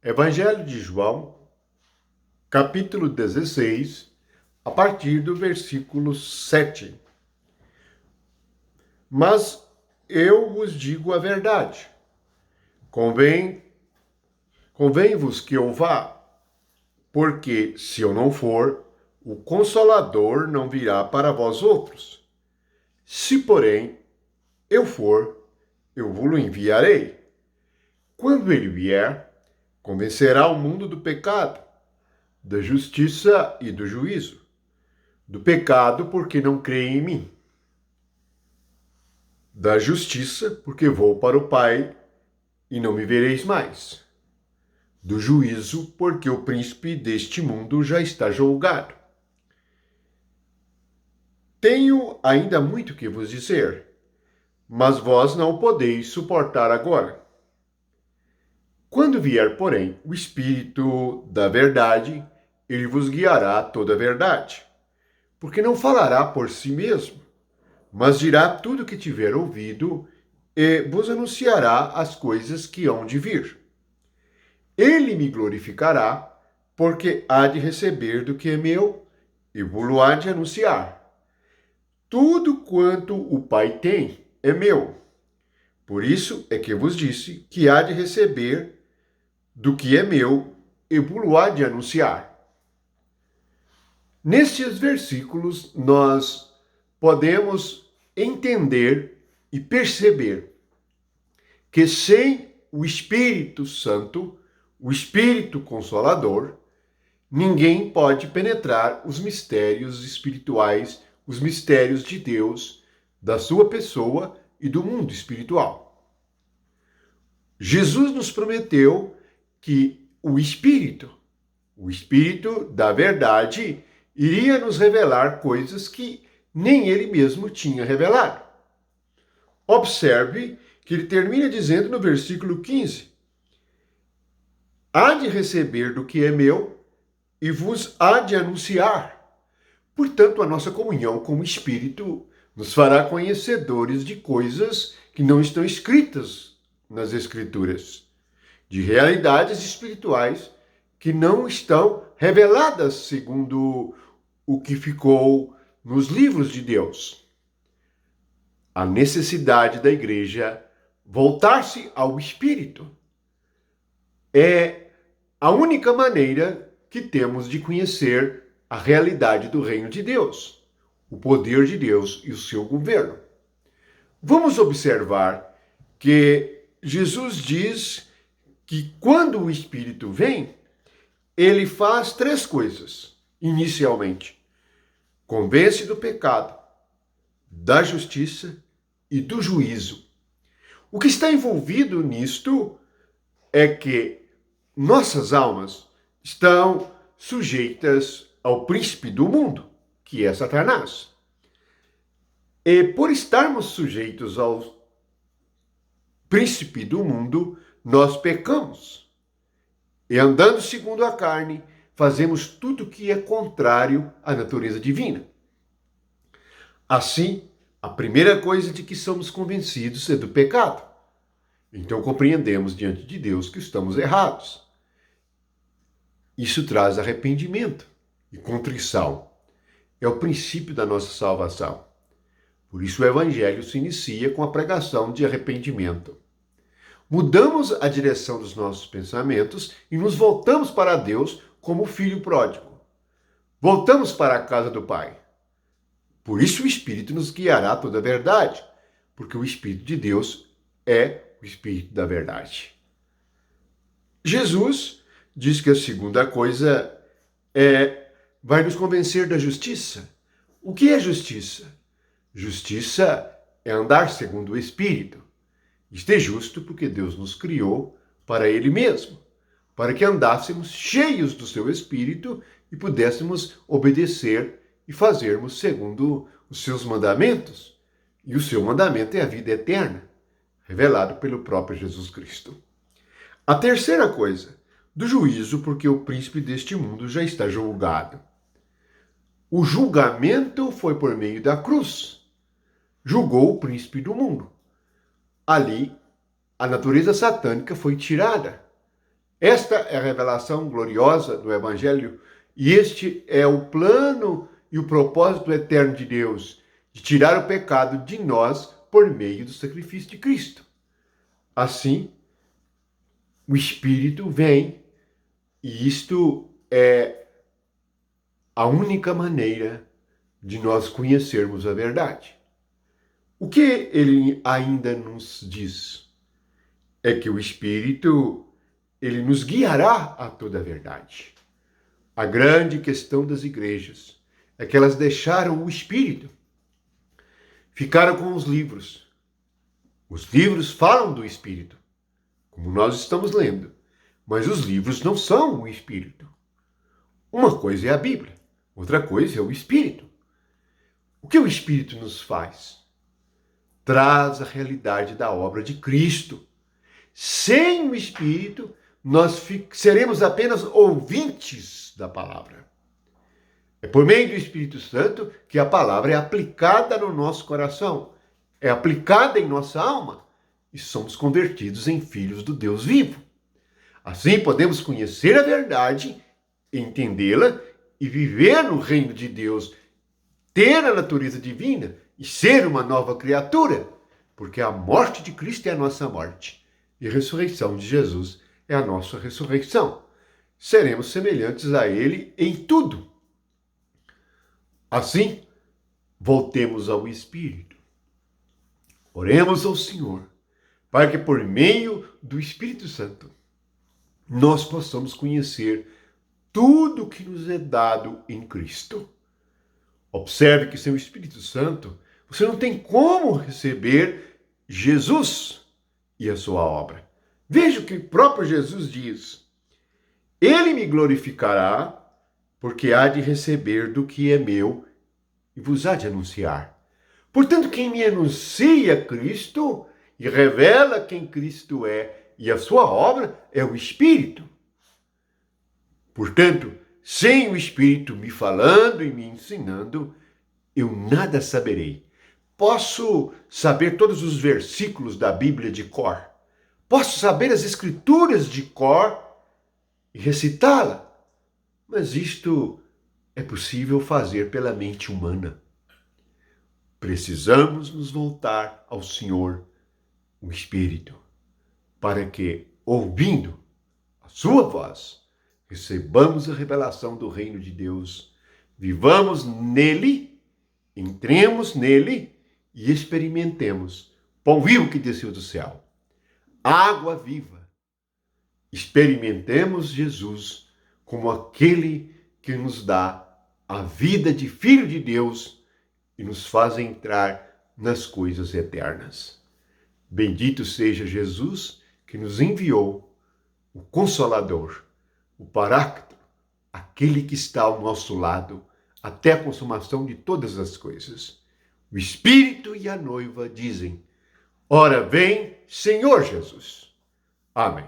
Evangelho de João, capítulo 16, a partir do versículo 7. Mas eu vos digo a verdade. Convém-vos que eu vá, porque se eu não for, o Consolador não virá para vós outros. Se, porém, eu for, eu vos enviarei. Quando ele vier, convencerá o mundo do pecado, da justiça e do juízo. Do pecado, porque não creem em mim. Da justiça, porque vou para o Pai e não me vereis mais. Do juízo, porque o príncipe deste mundo já está julgado. Tenho ainda muito que vos dizer, mas vós não podeis suportar agora. Quando vier, porém, o Espírito da verdade, ele vos guiará a toda a verdade, porque não falará por si mesmo, mas dirá tudo o que tiver ouvido e vos anunciará as coisas que hão de vir. Ele me glorificará, porque há de receber do que é meu e vos há de anunciar. Tudo quanto o Pai tem é meu. Por isso é que vos disse que há de receber do que é meu e vos há de anunciar. Nestes versículos, nós podemos entender e perceber que sem o Espírito Santo, o Espírito Consolador, ninguém pode penetrar os mistérios espirituais, os mistérios de Deus, da sua pessoa e do mundo espiritual. Jesus nos prometeu que o Espírito da verdade, iria nos revelar coisas que nem ele mesmo tinha revelado. Observe que ele termina dizendo no versículo 15: há de receber do que é meu e vos há de anunciar. Portanto, a nossa comunhão com o Espírito nos fará conhecedores de coisas que não estão escritas nas Escrituras, de realidades espirituais que não estão reveladas segundo o que ficou nos livros de Deus. A necessidade da igreja voltar-se ao Espírito é a única maneira que temos de conhecer a realidade do reino de Deus, o poder de Deus e o seu governo. Vamos observar que Jesus diz que quando o Espírito vem, ele faz três coisas, inicialmente. Convence do pecado, da justiça e do juízo. O que está envolvido nisto é que nossas almas estão sujeitas ao príncipe do mundo, que é Satanás. E por estarmos sujeitos ao príncipe do mundo, nós pecamos. E andando segundo a carne, fazemos tudo que é contrário à natureza divina. Assim, a primeira coisa de que somos convencidos é do pecado. Então compreendemos diante de Deus que estamos errados. Isso traz arrependimento e contrição. É o princípio da nossa salvação. Por isso o Evangelho se inicia com a pregação de arrependimento. Mudamos a direção dos nossos pensamentos e nos voltamos para Deus como o filho pródigo. Voltamos para a casa do Pai. Por isso o Espírito nos guiará a toda a verdade, porque o Espírito de Deus é o Espírito da verdade. Jesus diz que a segunda coisa vai nos convencer da justiça. O que é justiça? Justiça é andar segundo o Espírito. Isto é justo porque Deus nos criou para Ele mesmo, para que andássemos cheios do seu Espírito e pudéssemos obedecer e fazermos segundo os seus mandamentos. E o seu mandamento é a vida eterna, revelado pelo próprio Jesus Cristo. A terceira coisa, do juízo, porque o príncipe deste mundo já está julgado. O julgamento foi por meio da cruz. Julgou o príncipe do mundo. Ali, a natureza satânica foi tirada. Esta é a revelação gloriosa do Evangelho e este é o plano e o propósito eterno de Deus, de tirar o pecado de nós por meio do sacrifício de Cristo. Assim, o Espírito vem e isto é a única maneira de nós conhecermos a verdade. O que ele ainda nos diz é que o Espírito, ele nos guiará a toda a verdade. A grande questão das igrejas é que elas deixaram o Espírito, ficaram com os livros. Os livros falam do Espírito, como nós estamos lendo, mas os livros não são o Espírito. Uma coisa é a Bíblia, outra coisa é o Espírito. O que o Espírito nos faz? Traz a realidade da obra de Cristo. Sem o Espírito, nós seremos apenas ouvintes da palavra. É por meio do Espírito Santo que a palavra é aplicada no nosso coração, é aplicada em nossa alma e somos convertidos em filhos do Deus vivo. Assim podemos conhecer a verdade, entendê-la e viver no reino de Deus, ter a natureza divina e ser uma nova criatura, porque a morte de Cristo é a nossa morte e a ressurreição de Jesus é a nossa ressurreição. Seremos semelhantes a Ele em tudo. Assim, voltemos ao Espírito. Oremos ao Senhor, para que por meio do Espírito Santo nós possamos conhecer tudo o que nos é dado em Cristo. Observe que sem o Espírito Santo, você não tem como receber Jesus e a sua obra. Veja o que o próprio Jesus diz. Ele me glorificará, porque há de receber do que é meu e vos há de anunciar. Portanto, quem me anuncia Cristo e revela quem Cristo é e a sua obra é o Espírito. Portanto, sem o Espírito me falando e me ensinando, eu nada saberei. Posso saber todos os versículos da Bíblia de cor. Posso saber as Escrituras de cor e recitá-la. Mas isto é possível fazer pela mente humana. Precisamos nos voltar ao Senhor, o Espírito, para que, ouvindo a sua voz, recebamos a revelação do reino de Deus, vivamos nele, entremos nele e experimentemos pão vivo que desceu do céu, água viva. Experimentemos Jesus como aquele que nos dá a vida de Filho de Deus e nos faz entrar nas coisas eternas. Bendito seja Jesus que nos enviou o Consolador, o Paráclito, aquele que está ao nosso lado até a consumação de todas as coisas. O Espírito e a noiva dizem: ora vem, Senhor Jesus. Amém.